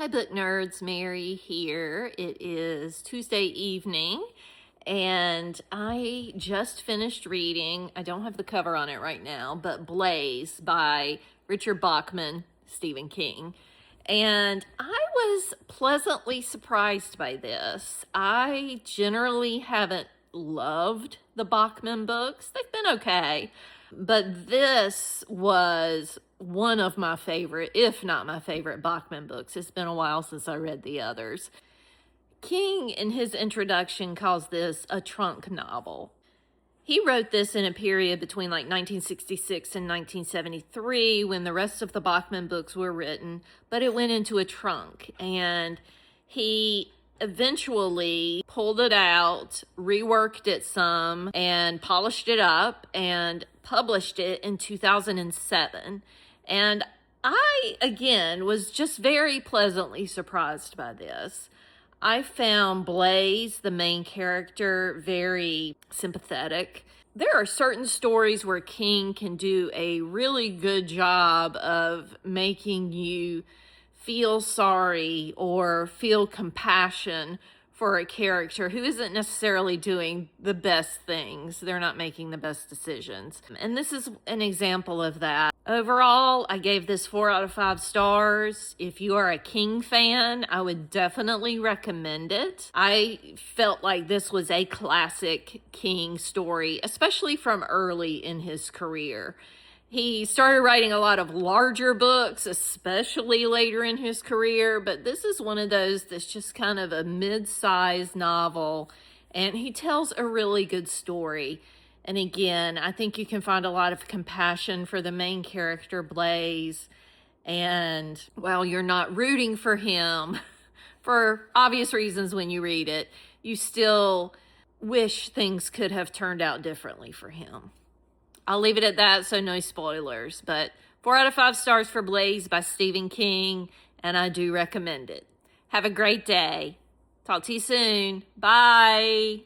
Hi, book nerds. Mary here. It is Tuesday evening, and I just finished reading. I don't have the cover on it right now, but Blaze by Richard Bachman, Stephen King. And I was pleasantly surprised by this. I generally haven't loved the Bachman books, they've been okay. But this was one of my favorite, if not my favorite, Bachman books. It's been a while since I read the others. King, in his introduction, calls this a trunk novel. He wrote this in a period between like 1966 and 1973 when the rest of the Bachman books were written, but it went into a trunk. And he eventually pulled it out, reworked it some, and polished it up and published it in 2007. And I, again, was just very pleasantly surprised by this. I found Blaze, the main character, very sympathetic. There are certain stories where King can do a really good job of making you feel sorry or feel compassion for a character who isn't necessarily doing the best things. They're not making the best decisions. And this is an example of that. Overall, I gave this 4 out of 5 stars. If you are a King fan, I would definitely recommend it. I felt like this was a classic King story, especially from early in his career. He started writing a lot of larger books, especially later in his career, but this is one of those that's just kind of a mid-sized novel, and he tells a really good story. And again, I think you can find a lot of compassion for the main character, Blaze, and while you're not rooting for him, for obvious reasons when you read it, you still wish things could have turned out differently for him. I'll leave it at that, so no spoilers. But 4 out of 5 stars for Blaze by Stephen King, and I do recommend it. Have a great day. Talk to you soon. Bye.